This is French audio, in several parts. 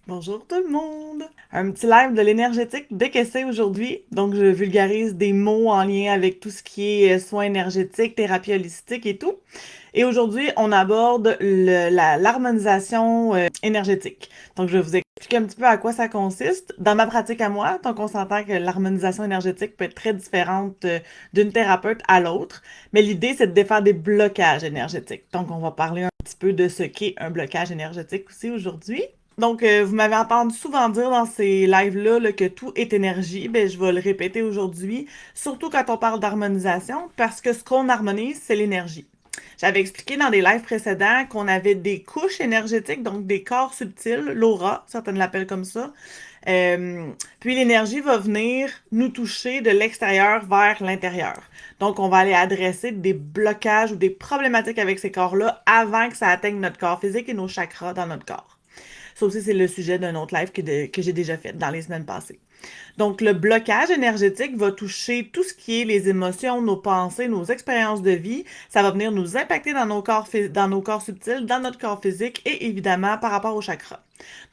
Bonjour tout le monde! Un petit live de l'énergétique de Kessé aujourd'hui. Donc, je vulgarise des mots en lien avec tout ce qui est soins énergétiques, thérapie holistique et tout. Et aujourd'hui, on aborde l'harmonisation énergétique. Donc, je vais vous expliquer un petit peu à quoi ça consiste. Dans ma pratique à moi, donc on s'entend que l'harmonisation énergétique peut être très différente d'une thérapeute à l'autre. Mais l'idée, c'est de défaire des blocages énergétiques. Donc, on va parler un petit peu de ce qu'est un blocage énergétique aussi aujourd'hui. Donc, vous m'avez entendu souvent dire dans ces lives-là là, que tout est énergie. Ben, je vais le répéter aujourd'hui, surtout quand on parle d'harmonisation, parce que ce qu'on harmonise, c'est l'énergie. J'avais expliqué dans des lives précédents qu'on avait des couches énergétiques, donc des corps subtils, l'aura, certains l'appellent comme ça. Puis l'énergie va venir nous toucher de l'extérieur vers l'intérieur. Donc, on va aller adresser des blocages ou des problématiques avec ces corps-là avant que ça atteigne notre corps physique et nos chakras dans notre corps. Ça aussi, c'est le sujet d'un autre live que j'ai déjà fait dans les semaines passées. Donc, le blocage énergétique va toucher tout ce qui est les émotions, nos pensées, nos expériences de vie. Ça va venir nous impacter dans nos corps subtils, dans notre corps physique et évidemment par rapport au chakra.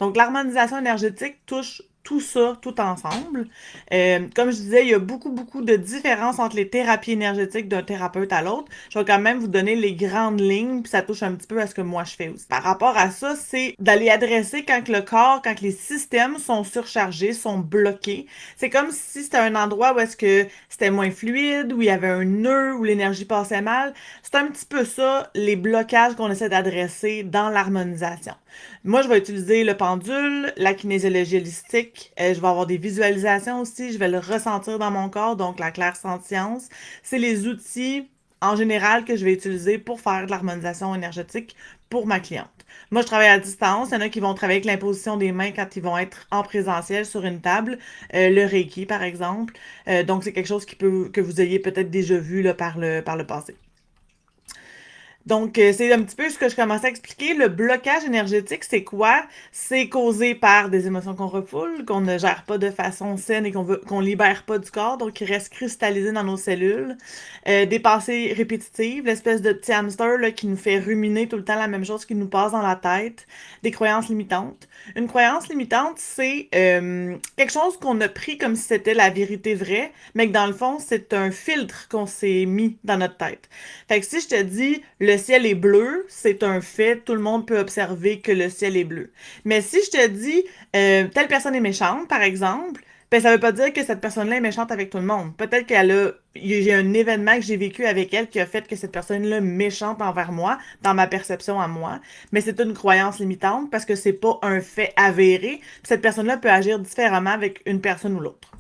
Donc, l'harmonisation énergétique touche tout ça, tout ensemble. Comme je disais, il y a beaucoup de différences entre les thérapies énergétiques d'un thérapeute à l'autre. Je vais quand même vous donner les grandes lignes, puis ça touche un petit peu à ce que moi je fais aussi. Par rapport à ça, c'est d'aller adresser quand le corps, quand les systèmes sont surchargés, sont bloqués. C'est comme si c'était un endroit où est-ce que c'était moins fluide, où il y avait un nœud, où l'énergie passait mal. C'est un petit peu ça, les blocages qu'on essaie d'adresser dans l'harmonisation. Moi, je vais utiliser le pendule, la kinésiologie holistique. Je vais avoir des visualisations aussi. Je vais le ressentir dans mon corps, donc la clairsentience. C'est les outils en général que je vais utiliser pour faire de l'harmonisation énergétique pour ma cliente. Moi, je travaille à distance. Il y en a qui vont travailler avec l'imposition des mains quand ils vont être en présentiel sur une table. Le Reiki, par exemple. Donc, c'est quelque chose que vous ayez peut-être déjà vu là, par le passé. Donc, c'est un petit peu ce que je commençais à expliquer. Le blocage énergétique, c'est quoi? C'est causé par des émotions qu'on refoule, qu'on ne gère pas de façon saine et qu'on libère pas du corps, donc qui restent cristallisés dans nos cellules. Des pensées répétitives, l'espèce de petit hamster là, qui nous fait ruminer tout le temps la même chose qui nous passe dans la tête. Des croyances limitantes. Une croyance limitante, c'est quelque chose qu'on a pris comme si c'était la vérité vraie, mais que dans le fond, c'est un filtre qu'on s'est mis dans notre tête. Fait que si je te dis le ciel est bleu, c'est un fait, tout le monde peut observer que le ciel est bleu. Mais si je te dis telle personne est méchante, par exemple, ben ça veut pas dire que cette personne-là est méchante avec tout le monde. Peut-être j'ai un événement que j'ai vécu avec elle qui a fait que cette personne-là est méchante envers moi, dans ma perception à moi, mais c'est une croyance limitante parce que c'est pas un fait avéré. Cette personne-là peut agir différemment avec une personne ou l'autre.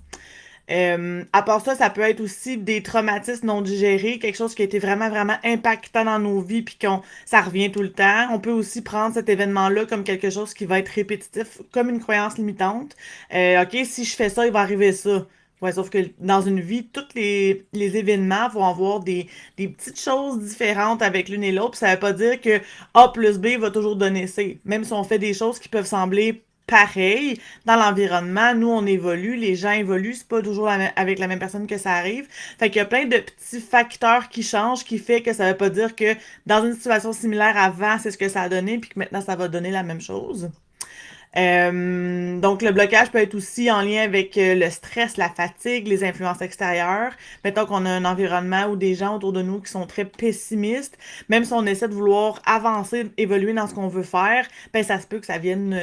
À part ça, ça peut être aussi des traumatismes non digérés, quelque chose qui a été vraiment impactant dans nos vies, puis ça revient tout le temps. On peut aussi prendre cet événement-là comme quelque chose qui va être répétitif, comme une croyance limitante. OK, si je fais ça, il va arriver ça. Ouais, sauf que dans une vie, tous les événements vont avoir des petites choses différentes avec l'une et l'autre. Ça veut pas dire que A plus B va toujours donner C. Même si on fait des choses qui peuvent sembler pareilles, dans l'environnement, nous, on évolue, les gens évoluent, c'est pas toujours avec la même personne que ça arrive. Fait qu'il y a plein de petits facteurs qui changent, qui fait que ça veut pas dire que dans une situation similaire avant, c'est ce que ça a donné, puis que maintenant, ça va donner la même chose. Donc, le blocage peut être aussi en lien avec le stress, la fatigue, les influences extérieures. Mettons qu'on a un environnement ou des gens autour de nous qui sont très pessimistes, même si on essaie de vouloir avancer, évoluer dans ce qu'on veut faire, ben ça se peut que ça vienne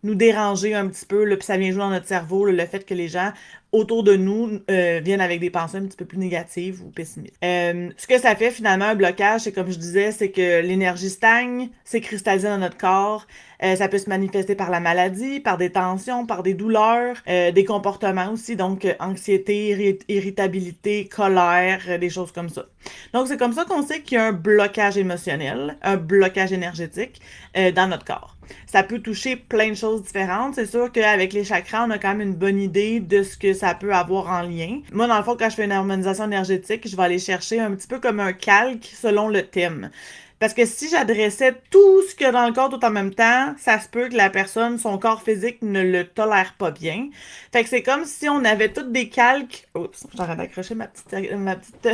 nous déranger un petit peu, là, puis ça vient jouer dans notre cerveau, là, le fait que les gens autour de nous viennent avec des pensées un petit peu plus négatives ou pessimistes. Ce que ça fait finalement un blocage, c'est comme je disais, c'est que l'énergie stagne, c'est cristallisé dans notre corps. Ça peut se manifester par la maladie, par des tensions, par des douleurs, des comportements aussi, donc anxiété, irritabilité, colère, des choses comme ça. Donc c'est comme ça qu'on sait qu'il y a un blocage émotionnel, un blocage énergétique dans notre corps. Ça peut toucher plein de choses différentes. C'est sûr qu'avec les chakras, on a quand même une bonne idée de ce que ça peut avoir en lien. Moi, dans le fond, quand je fais une harmonisation énergétique, je vais aller chercher un petit peu comme un calque selon le thème. Parce que si j'adressais tout ce qu'il y a dans le corps tout en même temps, ça se peut que la personne, son corps physique ne le tolère pas bien. Fait que c'est comme si on avait toutes des calques. Oups, j'arrête d'accrocher ma petite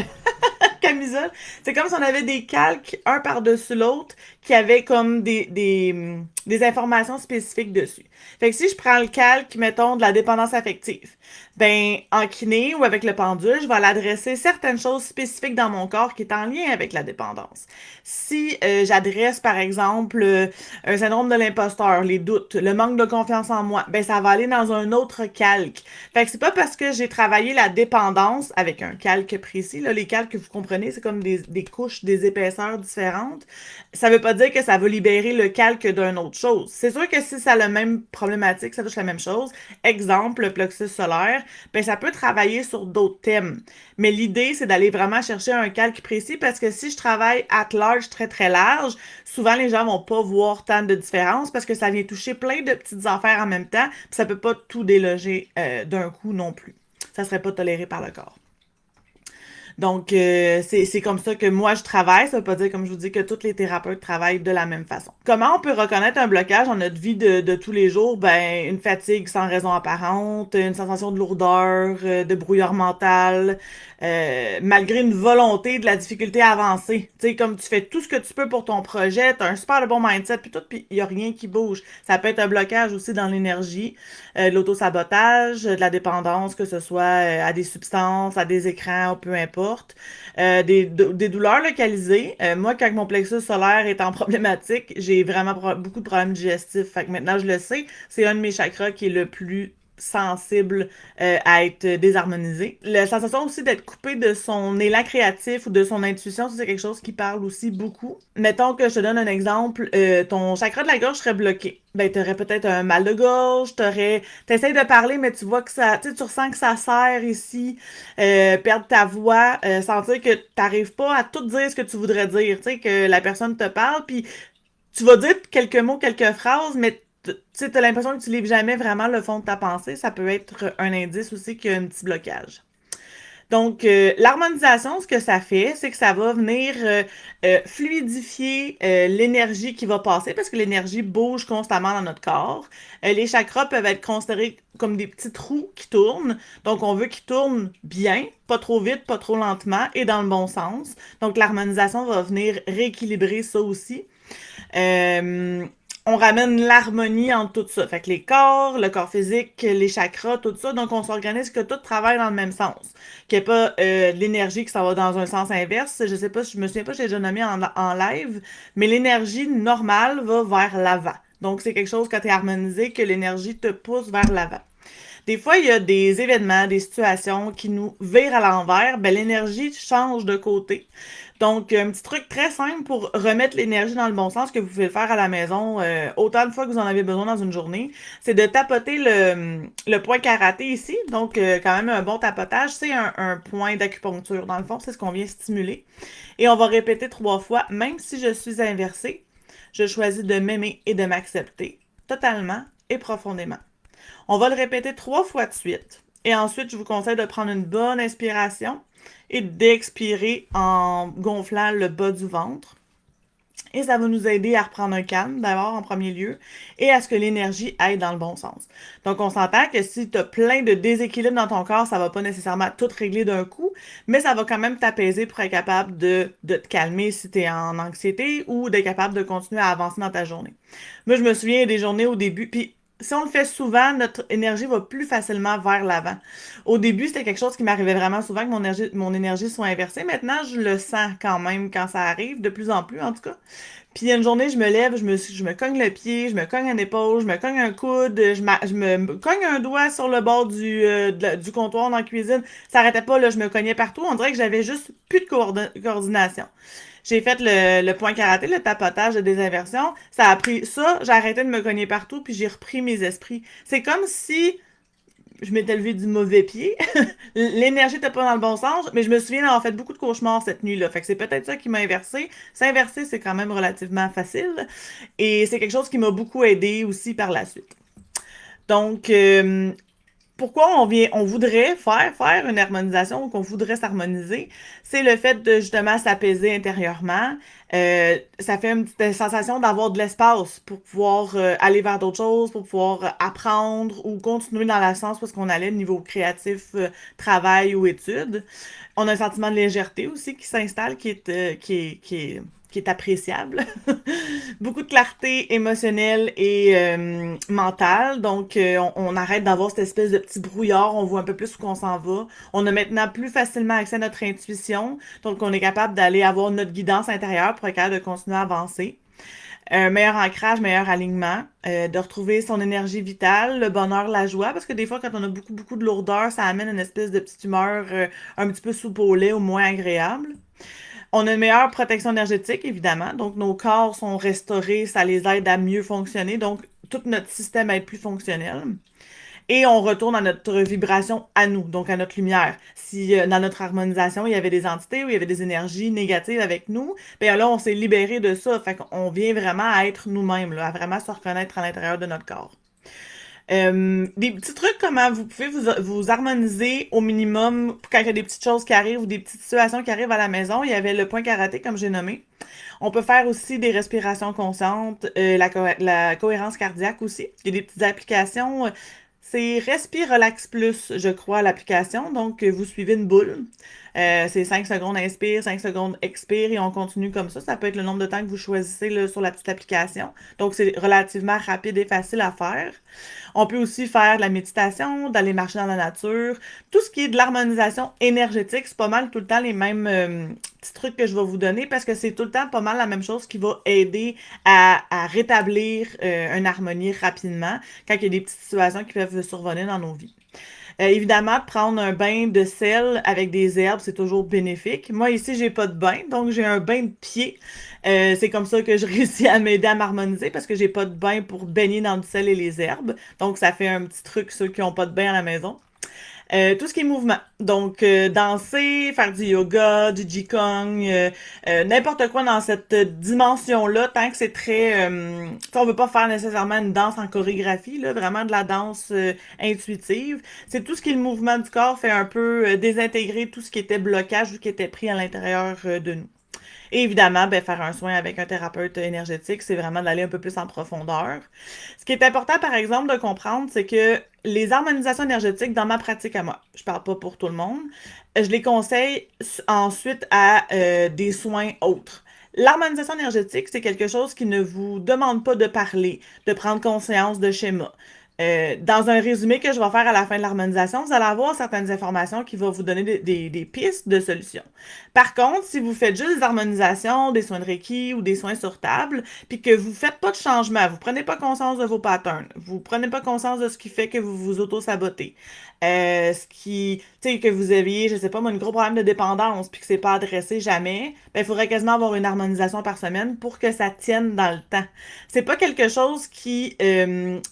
camisole. C'est comme si on avait des calques un par-dessus l'autre qui avaient comme des informations spécifiques dessus. Fait que si je prends le calque, mettons, de la dépendance affective, ben, en kiné ou avec le pendule, je vais l'adresser certaines choses spécifiques dans mon corps qui est en lien avec la dépendance. Si j'adresse, par exemple, un syndrome de l'imposteur, les doutes, le manque de confiance en moi, ben, ça va aller dans un autre calque. Fait que c'est pas parce que j'ai travaillé la dépendance avec un calque précis, là, les calques que vous comprenez, c'est comme des couches, des épaisseurs différentes. Ça veut pas dire que ça va libérer le calque d'une autre chose. C'est sûr que si ça a la même problématique, ça touche la même chose, exemple, le plexus solaire, ben ça peut travailler sur d'autres thèmes. Mais l'idée, c'est d'aller vraiment chercher un calque précis parce que si je travaille at large, très très large, souvent les gens vont pas voir tant de différence parce que ça vient toucher plein de petites affaires en même temps, puis ça peut pas tout déloger d'un coup non plus. Ça serait pas toléré par le corps. Donc, c'est comme ça que moi, je travaille. Ça veut pas dire, comme je vous dis, que tous les thérapeutes travaillent de la même façon. Comment on peut reconnaître un blocage dans notre vie de tous les jours? Ben, une fatigue sans raison apparente, une sensation de lourdeur, de brouillard mental, malgré une volonté, de la difficulté à avancer. Tu sais, comme tu fais tout ce que tu peux pour ton projet, t'as un super bon mindset, puis tout, puis il y a rien qui bouge. Ça peut être un blocage aussi dans l'énergie, de l'autosabotage, de la dépendance, que ce soit à des substances, à des écrans, peu importe. Des douleurs localisées. Moi, quand mon plexus solaire est en problématique, j'ai vraiment beaucoup de problèmes digestifs. Fait que maintenant, je le sais, c'est un de mes chakras qui est le plus sensible à être désharmonisé. La sensation aussi d'être coupé de son élan créatif ou de son intuition, c'est quelque chose qui parle aussi beaucoup. Mettons que je te donne un exemple, ton chakra de la gorge serait bloqué. Ben, t'aurais peut-être un mal de gorge, t'essayes de parler, mais tu vois que ça, tu ressens que ça serre ici, perdre ta voix, sentir que t'arrives pas à tout dire ce que tu voudrais dire, tu sais, que la personne te parle, puis tu vas dire quelques mots, quelques phrases, mais tu sais, t'as l'impression que tu livres jamais vraiment le fond de ta pensée. Ça peut être un indice aussi qu'il y a un petit blocage. Donc, l'harmonisation, ce que ça fait, c'est que ça va venir fluidifier l'énergie qui va passer parce que l'énergie bouge constamment dans notre corps. Les chakras peuvent être considérés comme des petits trous qui tournent. Donc, on veut qu'ils tournent bien, pas trop vite, pas trop lentement et dans le bon sens. Donc, l'harmonisation va venir rééquilibrer ça aussi. Euh, on ramène l'harmonie entre tout ça. Fait que les corps, le corps physique, les chakras, tout ça. Donc, on s'organise que tout travaille dans le même sens. Qu'il n'y ait pas de l'énergie qui s'en va dans un sens inverse. Je sais pas, je me souviens pas, je l'ai déjà nommé en live, mais l'énergie normale va vers l'avant. Donc, c'est quelque chose quand tu es harmonisé que l'énergie te pousse vers l'avant. Des fois, il y a des événements, des situations qui nous virent à l'envers, ben l'énergie change de côté. Donc, un petit truc très simple pour remettre l'énergie dans le bon sens que vous pouvez le faire à la maison autant de fois que vous en avez besoin dans une journée, c'est de tapoter le point karaté ici. Donc, quand même un bon tapotage. C'est un point d'acupuncture. Dans le fond, c'est ce qu'on vient stimuler. Et on va répéter 3 fois, même si je suis inversée, je choisis de m'aimer et de m'accepter totalement et profondément. On va le répéter 3 fois de suite. Et ensuite, je vous conseille de prendre une bonne inspiration et d'expirer en gonflant le bas du ventre. Et ça va nous aider à reprendre un calme, d'abord en premier lieu, et à ce que l'énergie aille dans le bon sens. Donc, on s'entend que si tu as plein de déséquilibres dans ton corps, ça va pas nécessairement tout régler d'un coup, mais ça va quand même t'apaiser pour être capable de te calmer si tu es en anxiété ou d'être capable de continuer à avancer dans ta journée. Moi, je me souviens des journées au début, puis si on le fait souvent, notre énergie va plus facilement vers l'avant. Au début, c'était quelque chose qui m'arrivait vraiment souvent que mon énergie soit inversée. Maintenant, je le sens quand même quand ça arrive, de plus en plus en tout cas. Puis il y a une journée, je me lève, je me cogne le pied, je me cogne une épaule, je me cogne un coude, je me cogne un doigt sur le bord du comptoir dans la cuisine. Ça arrêtait pas, là, je me cognais partout. On dirait que j'avais juste plus de coordination. J'ai fait le point karaté, le tapotage de désinversion. Ça a pris ça, j'ai arrêté de me cogner partout, puis j'ai repris mes esprits. C'est comme si je m'étais levé du mauvais pied. L'énergie était pas dans le bon sens, mais je me souviens d'avoir fait beaucoup de cauchemars cette nuit-là. Fait que c'est peut-être ça qui m'a inversé. S'inverser, c'est quand même relativement facile. Et c'est quelque chose qui m'a beaucoup aidé aussi par la suite. Donc, pourquoi on voudrait faire une harmonisation ou qu'on voudrait s'harmoniser, c'est le fait de justement s'apaiser intérieurement. Ça fait une petite sensation d'avoir de l'espace pour pouvoir aller vers d'autres choses, pour pouvoir apprendre ou continuer dans la sens parce qu'on allait niveau créatif, travail ou études. On a un sentiment de légèreté aussi qui s'installe, qui est appréciable. Beaucoup de clarté émotionnelle et mentale. Donc, on arrête d'avoir cette espèce de petit brouillard. On voit un peu plus où on s'en va. On a maintenant plus facilement accès à notre intuition. Donc, on est capable d'aller avoir notre guidance intérieure pour être capable de continuer à avancer. Un meilleur ancrage, meilleur alignement, de retrouver son énergie vitale, le bonheur, la joie, parce que des fois, quand on a beaucoup de lourdeur, ça amène une espèce de petite humeur un petit peu soupe au lait ou moins agréable. On a une meilleure protection énergétique, évidemment. Donc, nos corps sont restaurés, ça les aide à mieux fonctionner. Donc, tout notre système est plus fonctionnel. Et on retourne à notre vibration à nous, donc à notre lumière. Si dans notre harmonisation, il y avait des entités ou il y avait des énergies négatives avec nous, bien là, on s'est libéré de ça. Fait qu'on vient vraiment à être nous-mêmes, là, à vraiment se reconnaître à l'intérieur de notre corps. Des petits trucs, comment vous pouvez vous harmoniser au minimum quand il y a des petites choses qui arrivent ou des petites situations qui arrivent à la maison. Il y avait le point karaté, comme j'ai nommé. On peut faire aussi des respirations conscientes, la cohérence cardiaque aussi. Il y a des petites applications. C'est Respire Relax Plus, je crois, l'application. Donc, vous suivez une boule. C'est 5 secondes inspire, 5 secondes expire et on continue comme ça. Ça peut être le nombre de temps que vous choisissez là, sur la petite application. Donc, c'est relativement rapide et facile à faire. On peut aussi faire de la méditation, d'aller marcher dans la nature. Tout ce qui est de l'harmonisation énergétique, c'est pas mal tout le temps les mêmes petits trucs que je vais vous donner parce que c'est tout le temps pas mal la même chose qui va aider à rétablir une harmonie rapidement quand il y a des petites situations qui peuvent survenir dans nos vies. Évidemment, prendre un bain de sel avec des herbes, c'est toujours bénéfique. Moi, ici, j'ai pas de bain, donc j'ai un bain de pied. C'est comme ça que je réussis à m'aider à m'harmoniser parce que j'ai pas de bain pour baigner dans du sel et les herbes. Donc, ça fait un petit truc, ceux qui ont pas de bain à la maison. Tout ce qui est mouvement. Donc, danser, faire du yoga, du Qigong, n'importe quoi dans cette dimension-là, tant que c'est très... on veut pas faire nécessairement une danse en chorégraphie, là, vraiment de la danse intuitive. C'est tout ce qui est le mouvement du corps fait un peu désintégrer tout ce qui était blocage ou qui était pris à l'intérieur de nous. Et évidemment, ben, faire un soin avec un thérapeute énergétique, c'est vraiment d'aller un peu plus en profondeur. Ce qui est important, par exemple, de comprendre, c'est que les harmonisations énergétiques, dans ma pratique à moi, je parle pas pour tout le monde, je les conseille ensuite à des soins autres. L'harmonisation énergétique, c'est quelque chose qui ne vous demande pas de parler, de prendre conscience de schémas. Dans un résumé que je vais faire à la fin de l'harmonisation, vous allez avoir certaines informations qui vont vous donner des pistes de solutions. Par contre, si vous faites juste des harmonisations, des soins de Reiki ou des soins sur table, puis que vous faites pas de changement, vous prenez pas conscience de vos patterns, vous prenez pas conscience de ce qui fait que vous vous auto-sabotez, ce qui, tu sais, que vous aviez, je sais pas, moi, un gros problème de dépendance, puis que c'est pas adressé jamais, ben, il faudrait quasiment avoir une harmonisation par semaine pour que ça tienne dans le temps. C'est pas quelque chose qui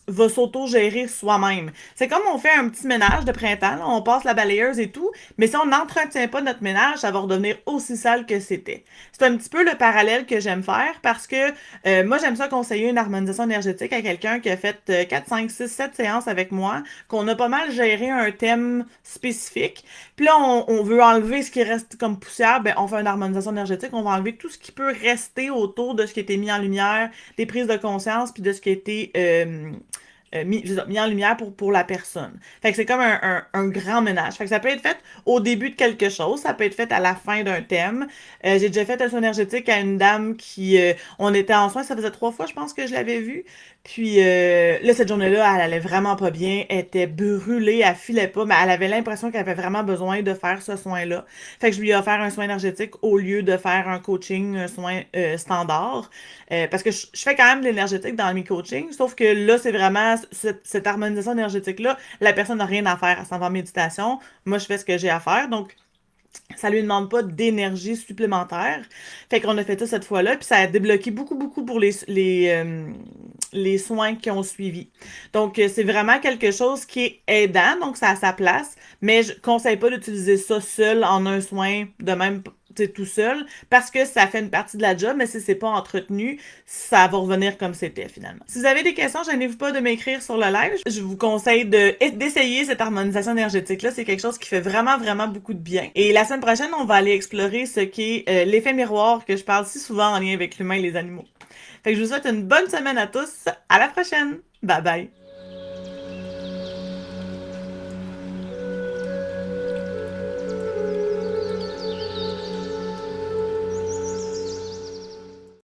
va s'auto-gérer soi-même. C'est comme on fait un petit ménage de printemps, là, on passe la balayeuse et tout, mais si on n'entretient pas notre ménage, ça va redevenir aussi sale que c'était. C'est un petit peu le parallèle que j'aime faire parce que moi, j'aime ça conseiller une harmonisation énergétique à quelqu'un qui a fait 4, 5, 6, 7 séances avec moi, qu'on a pas mal géré un thème spécifique. Puis là, on veut enlever ce qui reste comme poussière, ben on fait une harmonisation énergétique, on va enlever tout ce qui peut rester autour de ce qui a été mis en lumière, des prises de conscience, puis de ce qui a été mis en lumière pour la personne. Fait que c'est comme un grand ménage. Fait que ça peut être fait au début de quelque chose, ça peut être fait à la fin d'un thème. J'ai déjà fait un soin énergétique à une dame qui... on était en soin, ça faisait 3 fois, je pense que je l'avais vue. Puis là, cette journée-là, elle allait vraiment pas bien, elle était brûlée, elle filait pas, mais elle avait l'impression qu'elle avait vraiment besoin de faire ce soin-là. Fait que je lui ai offert un soin énergétique au lieu de faire un coaching, un soin standard. Parce que je fais quand même de l'énergétique dans mes coachings, sauf que là, c'est vraiment cette harmonisation énergétique-là, la personne n'a rien à faire, elle s'en va en méditation. Moi, je fais ce que j'ai à faire, donc ça lui demande pas d'énergie supplémentaire. Fait qu'on a fait ça cette fois-là, puis ça a débloqué beaucoup pour les soins qui ont suivi. Donc, c'est vraiment quelque chose qui est aidant, donc ça a sa place, mais je conseille pas d'utiliser ça seul en un soin de même. tout seul parce que ça fait une partie de la job, mais si c'est pas entretenu, ça va revenir comme c'était finalement. Si vous avez des questions, gênez-vous pas de m'écrire sur le live. Je vous conseille d'essayer cette harmonisation énergétique-là. C'est quelque chose qui fait vraiment, vraiment beaucoup de bien. Et la semaine prochaine, on va aller explorer ce qu'est l'effet miroir que je parle si souvent en lien avec l'humain et les animaux. Fait que je vous souhaite une bonne semaine à tous. À la prochaine. Bye bye.